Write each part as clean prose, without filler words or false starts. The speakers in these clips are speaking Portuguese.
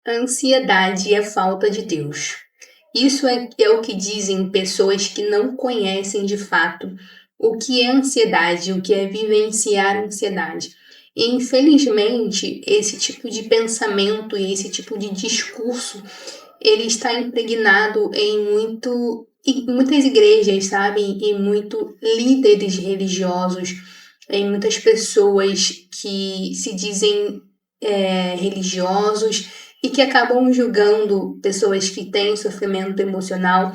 Ansiedade é falta de Deus. Isso é o que dizem pessoas que não conhecem de fato o que é ansiedade, o que é vivenciar ansiedade. E, infelizmente, esse tipo de pensamento e esse tipo de discurso, ele está impregnado em muitas igrejas, sabe? Em muitos líderes religiosos, em muitas pessoas que se dizem religiosos e que acabam julgando pessoas que têm sofrimento emocional.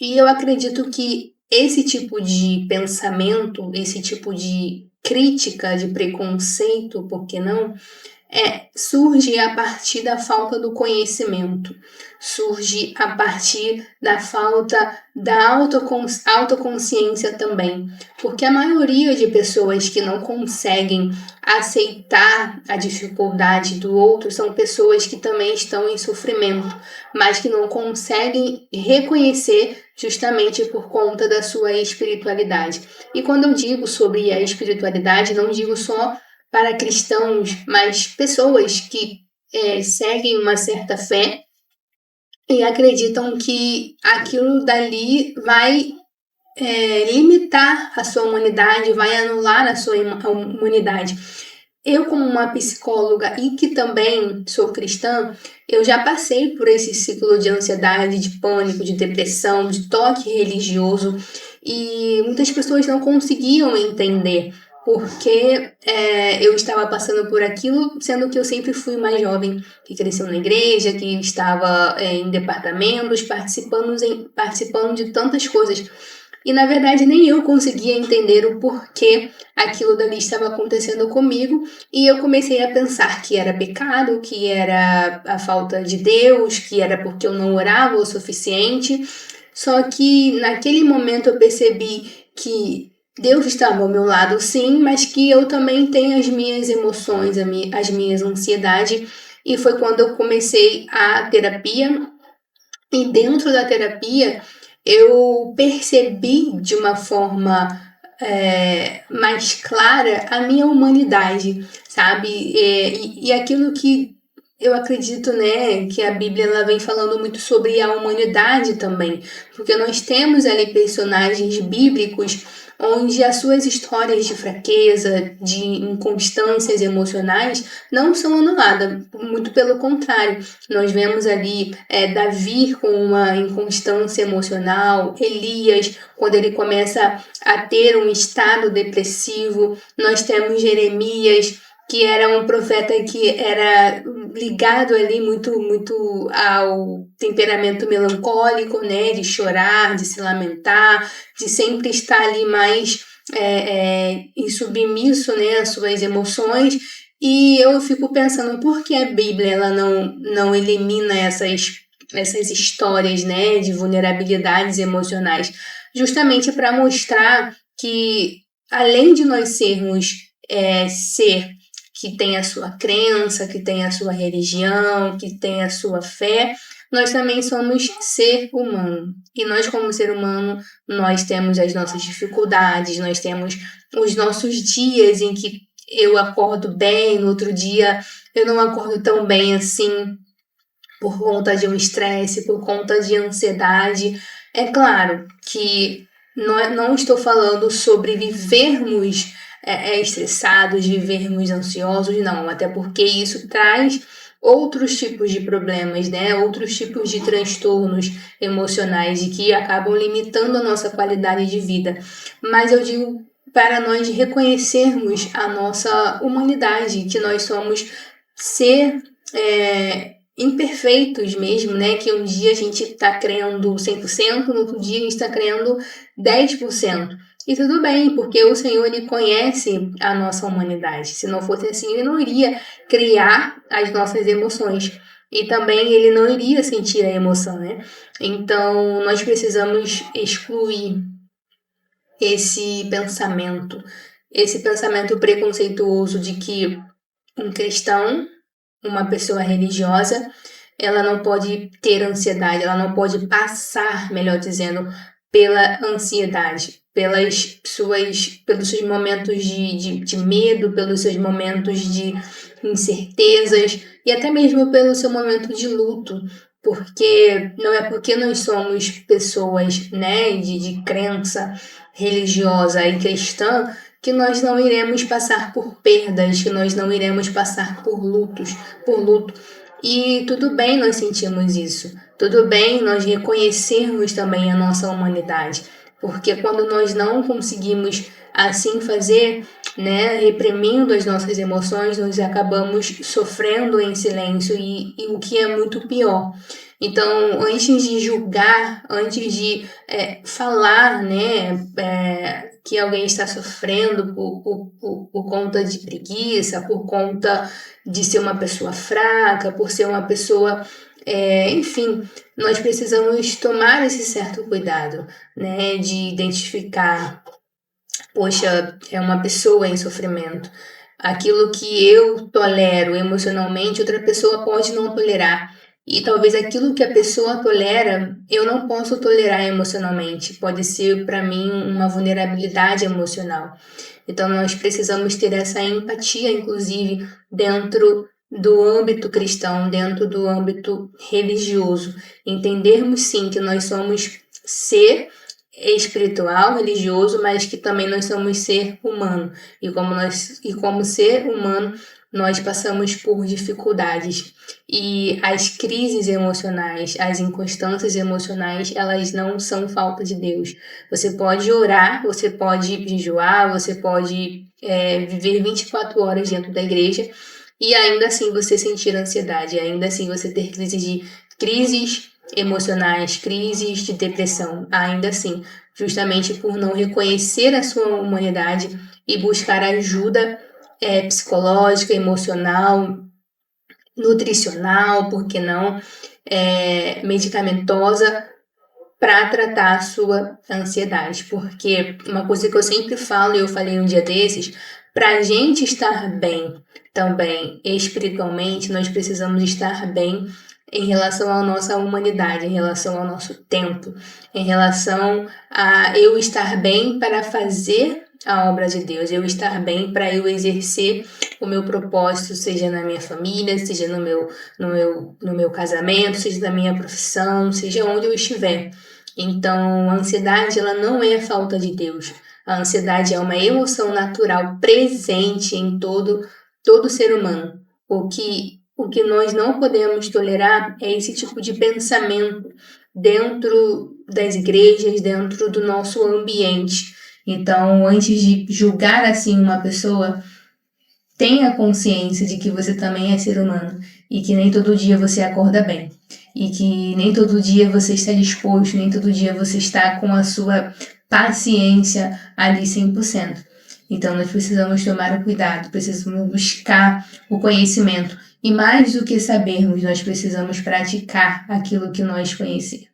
E eu acredito que esse tipo de pensamento, esse tipo de crítica, de preconceito, por que não, surge a partir da falta do conhecimento, surge a partir da falta da autoconsciência também, porque a maioria de pessoas que não conseguem aceitar a dificuldade do outro são pessoas que também estão em sofrimento, mas que não conseguem reconhecer justamente por conta da sua espiritualidade. E quando eu digo sobre a espiritualidade, não digo só para cristãos, mas pessoas que seguem uma certa fé e acreditam que aquilo dali vai limitar a sua humanidade, vai anular a sua humanidade. Eu, como uma psicóloga e que também sou cristã, eu já passei por esse ciclo de ansiedade, de pânico, de depressão, de toque religioso, e muitas pessoas não conseguiam entender porque eu estava passando por aquilo, sendo que eu sempre fui mais jovem, que cresceu na igreja, que estava em departamentos, participando de tantas coisas. E na verdade nem eu conseguia entender o porquê aquilo dali estava acontecendo comigo, e eu comecei a pensar que era pecado, que era a falta de Deus, que era porque eu não orava o suficiente. Só que naquele momento eu percebi que Deus estava ao meu lado, sim, mas que eu também tenho as minhas emoções, as minhas ansiedades. E foi quando eu comecei a terapia. E dentro da terapia, eu percebi de uma forma mais clara a minha humanidade, sabe? E aquilo que eu acredito, né, que a Bíblia ela vem falando muito sobre a humanidade também, porque nós temos ali personagens bíblicos onde as suas histórias de fraqueza, de inconstâncias emocionais não são anuladas, muito pelo contrário. Nós vemos ali Davi com uma inconstância emocional, Elias, quando ele começa a ter um estado depressivo, nós temos Jeremias, que era um profeta que era ligado ali muito ao temperamento melancólico, né, de chorar, de se lamentar, de sempre estar ali mais submisso, né, às suas emoções. E eu fico pensando por que a Bíblia ela não elimina essas histórias, né, de vulnerabilidades emocionais, justamente para mostrar que além de nós sermos ser que tem a sua crença, que tem a sua religião, que tem a sua fé, nós também somos ser humano. E nós, como ser humano, nós temos as nossas dificuldades, nós temos os nossos dias em que eu acordo bem, no outro dia eu não acordo tão bem assim, por conta de um estresse, por conta de ansiedade. É claro que não estou falando sobre vivermos estressados, vivermos ansiosos, não, até porque isso traz outros tipos de problemas, né? Outros tipos de transtornos emocionais e que acabam limitando a nossa qualidade de vida. Mas eu digo para nós reconhecermos a nossa humanidade, que nós somos ser imperfeitos mesmo, né? Que um dia a gente está crendo 100%, no outro dia a gente está crendo 10%. E tudo bem, porque o Senhor ele conhece a nossa humanidade. Se não fosse assim, ele não iria criar as nossas emoções. E também ele não iria sentir a emoção, né? Então, nós precisamos excluir esse pensamento preconceituoso de que um cristão, uma pessoa religiosa, ela não pode ter ansiedade, ela não pode passar, melhor dizendo, pela ansiedade. pelos seus momentos de medo, pelos seus momentos de incertezas e até mesmo pelo seu momento de luto, porque não é porque nós somos pessoas, né, de crença religiosa e cristã que nós não iremos passar por perdas, que nós não iremos passar por luto. E tudo bem nós sentimos isso, tudo bem nós reconhecermos também a nossa humanidade, porque quando nós não conseguimos assim fazer, né, reprimindo as nossas emoções, nós acabamos sofrendo em silêncio e o que é muito pior. Então, antes de julgar, antes de falar, né, que alguém está sofrendo por conta de preguiça, por conta de ser uma pessoa fraca, por ser uma pessoa, enfim, nós precisamos tomar esse certo cuidado, né, de identificar, poxa, é uma pessoa em sofrimento. Aquilo que eu tolero emocionalmente, outra pessoa pode não tolerar. E talvez aquilo que a pessoa tolera, eu não posso tolerar emocionalmente. Pode ser para mim uma vulnerabilidade emocional. Então nós precisamos ter essa empatia, inclusive, dentro do âmbito cristão, dentro do âmbito religioso. Entendermos sim que nós somos ser espiritual, religioso, mas que também nós somos ser humano. E como ser humano, nós passamos por dificuldades. E as crises emocionais, as inconstâncias emocionais, elas não são falta de Deus. Você pode orar, você pode jejuar, você pode viver 24 horas dentro da igreja e ainda assim você sentir ansiedade, ainda assim você ter crises emocionais, crises de depressão, ainda assim, justamente por não reconhecer a sua humanidade e buscar ajuda psicológica, emocional, nutricional, por que não, medicamentosa, para tratar a sua ansiedade. Porque uma coisa que eu sempre falo, e eu falei um dia desses, para a gente estar bem também espiritualmente, nós precisamos estar bem em relação à nossa humanidade, em relação ao nosso tempo, em relação a eu estar bem para fazer a obra de Deus, eu estar bem para eu exercer o meu propósito, seja na minha família, seja no meu casamento, seja na minha profissão, seja onde eu estiver. Então, a ansiedade, ela não é falta de Deus. A ansiedade é uma emoção natural presente em todo ser humano. O que nós não podemos tolerar é esse tipo de pensamento dentro das igrejas, dentro do nosso ambiente. Então, antes de julgar assim uma pessoa, tenha consciência de que você também é ser humano e que nem todo dia você acorda bem. E que nem todo dia você está disposto, nem todo dia você está com a sua paciência ali 100%. Então, nós precisamos tomar o cuidado, precisamos buscar o conhecimento. E mais do que sabermos, nós precisamos praticar aquilo que nós conhecemos.